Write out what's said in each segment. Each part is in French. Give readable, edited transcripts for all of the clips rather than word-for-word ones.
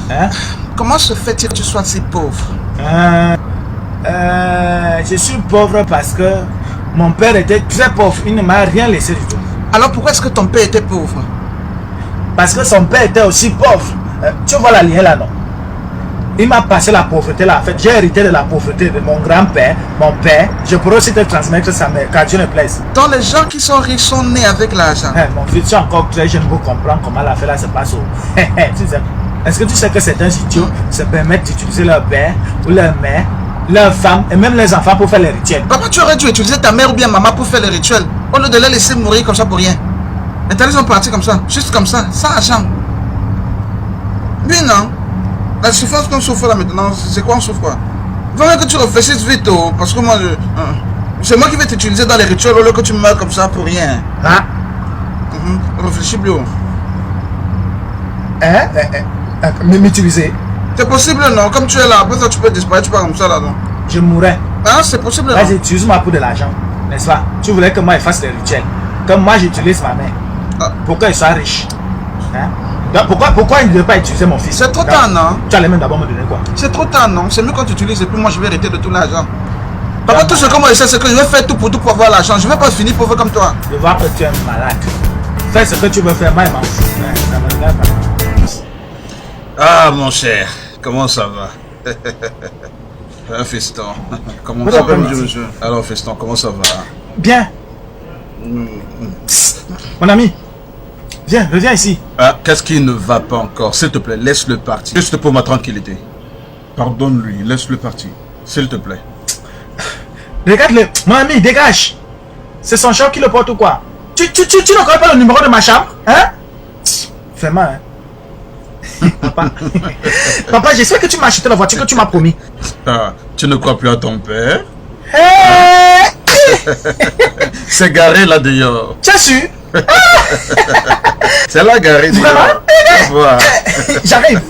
Hein? Comment se fait-il que tu sois si pauvre? Je suis pauvre parce que mon père était très pauvre. Il ne m'a rien laissé du tout. Alors pourquoi est-ce que ton père était pauvre? Parce que son père était aussi pauvre. Tu vois la ligne là, non? Il m'a passé la pauvreté là. En fait, j'ai hérité de la pauvreté de mon grand-père, mon père. Je pourrais aussi te transmettre ça, mais quand Dieu ne plaise. Donc les gens qui sont riches sont nés avec l'argent. Mon fils, tu es encore très jeune pour comprendre comment l'affaire là se passe. Est-ce que tu sais que certains idiots se permettent d'utiliser leur père ou leur mère, leur femme et même les enfants pour faire les rituels? Papa, tu aurais dû utiliser ta mère ou bien maman pour faire les rituels, au lieu de les laisser mourir comme ça pour rien. Et ils sont partis comme ça, juste comme ça, sans argent. Oui, non. La souffrance qu'on souffre là maintenant, c'est quoi on souffre quoi? Il faut que tu réfléchisses vite, parce que moi, c'est moi qui vais t'utiliser dans les rituels au lieu que tu meurs comme ça pour rien. Hein? Réfléchis plus haut. Mais m'utiliser? C'est possible, non? Comme tu es là, après ça tu peux disparaître, tu pars comme ça là, non? Je mourrais. Ah, c'est possible, non? Vas-y, utilise-moi pour de l'argent, n'est-ce pas? Tu voulais que moi je fasse les rituels. Comme moi j'utilise ma mère. Pour qu'il soit riche. Hein? Donc, pourquoi il ne veut pas utiliser mon fils? C'est trop tard, non? Tu allais même d'abord me donner quoi? C'est trop tard, non? C'est mieux quand tu utilises et puis moi je vais hériter de tout l'argent. Papa, tout ce que moi je sais, c'est que je vais faire tout pour avoir l'argent. Je ne vais pas finir pauvre comme toi. Je vois que tu es malade. Fais ce que tu veux faire, moi je m'en fous. Ça me regarde pas. Ah, mon cher, comment ça va? Fiston, comment ça va? Alors, Fiston, comment ça va? Bien. Mon ami, viens, reviens ici. Ah, qu'est-ce qui ne va pas encore? S'il te plaît, laisse-le partir. Juste pour ma tranquillité. Pardonne-lui, laisse-le partir. S'il te plaît. Regarde-le, mon ami, dégage. C'est son char qui le porte ou quoi? Tu ne connais pas le numéro de ma chambre? Hein? Fais mal, hein? Papa, papa, j'espère que tu m'as acheté la voiture que tu m'as promis. Ah, tu ne crois plus à ton père? Hey! C'est garé là d'ailleurs. Tu as su? C'est là garé. Vraiment? J'arrive.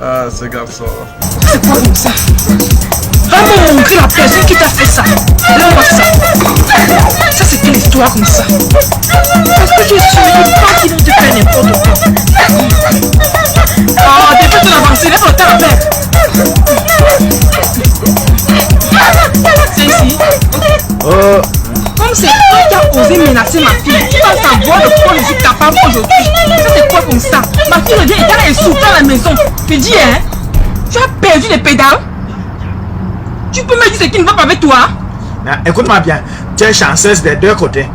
Ah, ce garçon. C'est quoi comme ça? Va me montrer la personne qui t'a fait ça. Donne-moi ça. Ça, c'est quelle histoire comme ça? Parce que je suis sûre que quand ils vont te faire n'importe quoi. Oh, depuis ton avancée, laisse le temps à faire. C'est ici. Comme c'est toi qui as osé menacer ma fille, tu vas savoir de quoi je suis capable aujourd'hui. Ça, c'est quoi comme ça? Ma fille revient et elle est souffrant à la maison. Je dis, hein? Tu as perdu les pédales? Tu peux me dire ce qui ne va pas avec toi? Écoute-moi bien, tu es chanceuse des deux côtés.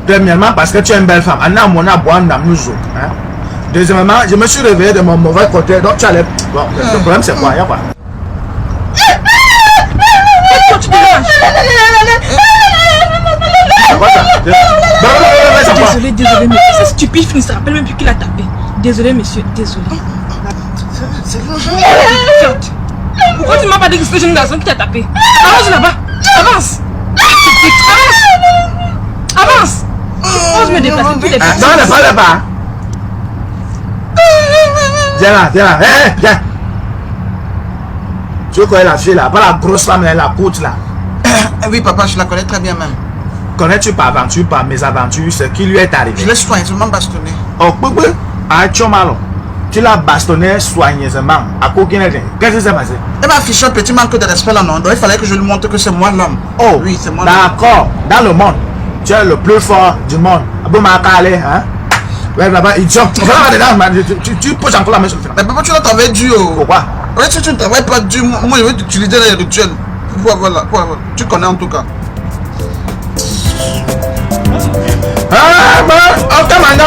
Premièrement, parce que tu es une belle femme. Deuxièmement, je me suis réveillé de mon mauvais côté. Donc tu allais. Bon, le problème c'est quoi? Il y a quoi? Tu déranges? Désolé, désolé, mais ce stupide fille ne se rappelle même plus qu'il a tapé. Désolé, monsieur, désolé. Pourquoi tu m'as pas dit que c'était une jeune garçon qui t'a tapé? Avance là-bas, avance. Avance. Ose me déplacer, tu déplaces. Non, pas là-bas. Viens là, viens là. Hé, viens. Tu connais la fille là, pas la grosse femme, la courte là. Oui, papa, je la connais très bien même. Connais-tu par aventure, par mes aventures, ce qui lui est arrivé? Je l'ai soigneusement bastonné. Oh, bébé, ah, tu mal. Tu l'as bastonné soigneusement. À quoi qu'est-ce qui s'est passé? Elle m'a affiché un petit manque de respect là, non? Donc il fallait que je lui montre que c'est moi l'homme. Oh, oui, c'est moi. D'accord, dans le monde, tu es le plus fort du monde. Abou Makale, hein? Ouais, là-bas, idiot. Tu poses encore la main sur le frein. Mais papa, tu l'as travaillé dur. Pourquoi? Ouais, si tu ne travailles pas dur, moi je vais t'utiliser les rituels. Voilà, tu connais en tout cas. Ah, oh, commandant,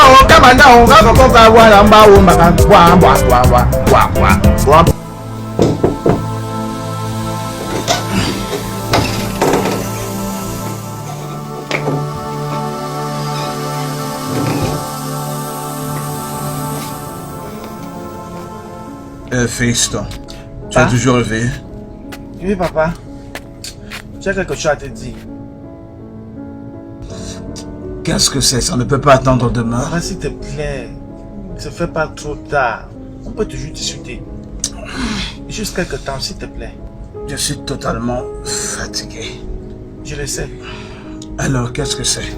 Fiston, tu as toujours réveillé? Oui, papa. J'ai quelque chose à te dire. Qu'est-ce que c'est? Ça ne peut pas attendre demain. Papa, s'il te plaît, ne se fais pas trop tard. On peut toujours discuter. Juste quelque temps, s'il te plaît. Je suis totalement fatigué. Je le sais. Alors, qu'est-ce que c'est?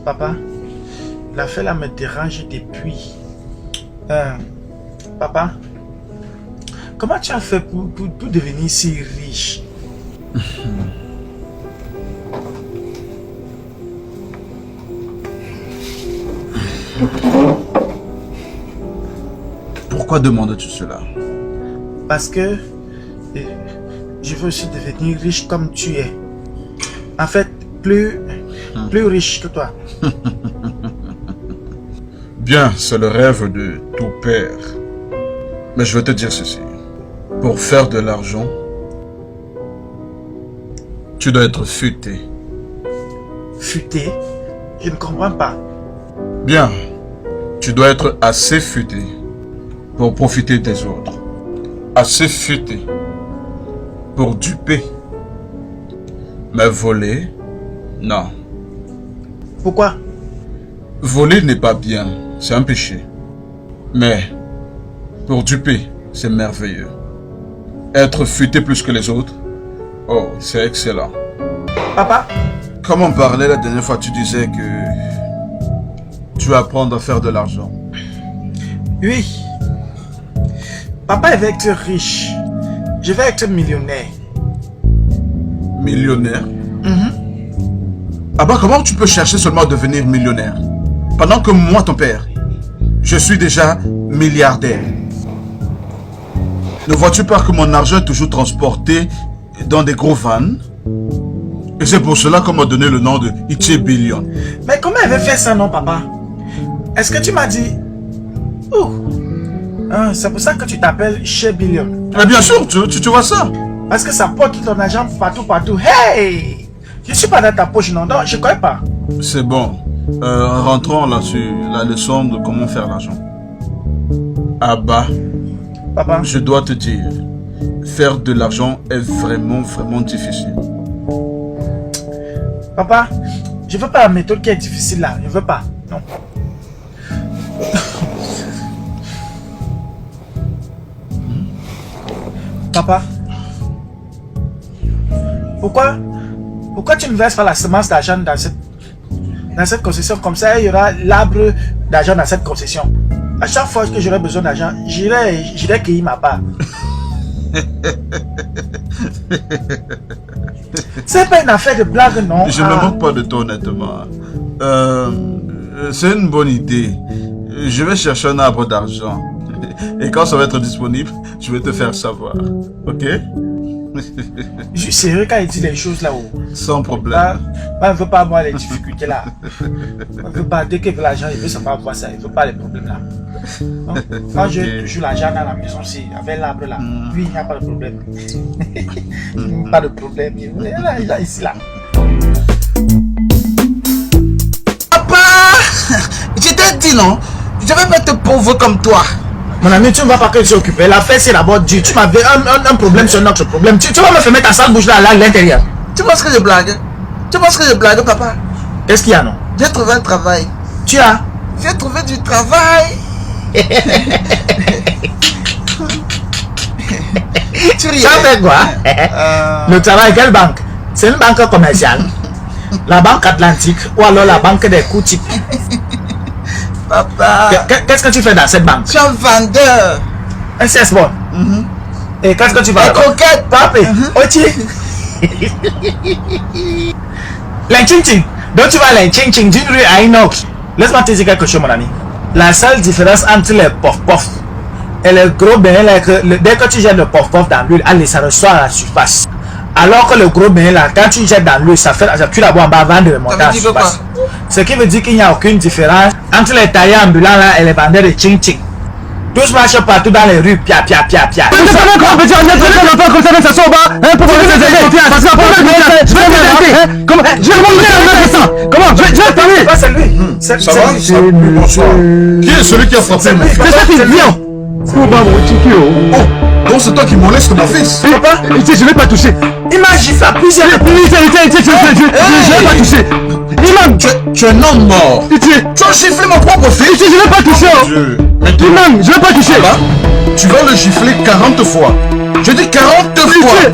Papa, l'affaire là me dérange depuis. Papa, comment tu as fait pour devenir si riche? Pourquoi demandes-tu cela? Parce que je veux aussi devenir riche comme tu es. En fait, plus riche que toi. Bien, c'est le rêve de tout père. Mais je vais te dire ceci. Pour faire de l'argent, tu dois être futé. Futé? Je ne comprends pas. Bien, tu dois être assez futé pour profiter des autres. Assez futé pour duper. Mais voler, non. Pourquoi? Voler n'est pas bien, c'est un péché. Mais pour duper, c'est merveilleux. Être futé plus que les autres, oh, c'est excellent. Papa? Comme on parlait la dernière fois, tu disais que tu vas apprendre à faire de l'argent. Oui. Papa veut être riche. Je vais être millionnaire. Millionnaire? Ah bah comment tu peux chercher seulement à devenir millionnaire? Pendant que moi, ton père, je suis déjà milliardaire. Ne vois-tu pas que mon argent est toujours transporté dans des gros vannes? Et c'est pour cela qu'on m'a donné le nom de Itche Billion. Mais comment elle veut faire ça, non, papa? Est-ce que tu m'as dit... Oh, c'est pour ça que tu t'appelles Chez Billion. Mais bien sûr, tu vois ça. Parce que ça porte ton argent partout. Hey! Je suis pas dans ta poche, non, je ne crois pas. C'est bon. Rentrons là sur la leçon de comment faire l'argent. Abba, Papa, je dois te dire, faire de l'argent est vraiment difficile. Papa, je veux pas la méthode qui est difficile là. Je veux pas. Non. Papa, pourquoi tu ne verses pas la semence d'argent dans cette concession? Comme ça, il y aura l'arbre d'argent dans cette concession. À chaque fois que j'aurai besoin d'argent, j'irai cueillir ma part. C'est pas une affaire de blague, non? Je ne me moque pas de toi, honnêtement. C'est une bonne idée. Je vais chercher un arbre d'argent. Et quand ça va être disponible, je vais te faire savoir. Ok? Je suis sérieux quand il dit les choses là-haut. Sans problème. Il ne veut pas avoir les difficultés là. Il ne veut pas. Dès qu'il veut l'argent, il veut savoir quoi ça. Il ne veut pas les problèmes là. Donc, quand j'ai toujours l'argent dans la maison aussi, avec l'arbre là, lui, il n'y a pas de problème. Pas de problème. Il est là, ici là. Papa! Je t'ai dit non? Je vais pas être pauvre comme toi. Mon ami, tu ne vas pas que tu t'occupes. L'affaire, c'est d'abord Dieu. Tu m'avais un problème sur notre problème. Tu vas me fermer ta sale bouche là à l'intérieur. Tu penses que je blague? Tu penses que je blague, papa? Qu'est-ce qu'il y a, non? J'ai trouvé un travail. Tu as? J'ai trouvé du travail. Tu ris? Ça fait quoi? Le travail, quelle banque? C'est une banque commerciale. La banque Atlantique ou alors la banque des Coutiques. Papa. Qu'est-ce que tu fais dans cette banque? Je suis un vendeur. Un CS-Bon. Et qu'est-ce que tu vas? Un croquette. Pape. Oti. Les ching-ching. Donc tu vas les ching-ching d'une rue à une autre. Laisse-moi te dire quelque chose, mon ami. La seule différence entre les pof-pof et les gros bains, dès que tu jettes le pof-pof dans l'huile, allez, ça ressort à la surface. Alors que le gros bain là, quand tu jettes dans l'huile, ça cuit d'abord en bas avant de remonter à la surface. Ce qui veut dire qu'il n'y a aucune différence entre les tailleurs ambulants là et les vendeurs de ching-ching. Tous marchent partout dans les rues, pia. Comment on peut dire comme ça, ça sort bas, pour les aider, parce je vais montrer ça. Comment? Je vais t'amener. C'est lui. Ça va? Bonsoir. Qui est celui qui a frappé mon fils? C'est ça qui vient. Oh, donc c'est toi qui molestes mon fils? Papa, je vais pas toucher. Il m'a giflé à plusieurs reprises. Je vais pas toucher. Imam, tu es un homme mort. Tu as giflé mon propre fils? Je vais pas toucher. Imam, je vais pas toucher. Tu vas le gifler 40 fois. Je dis 40 fois.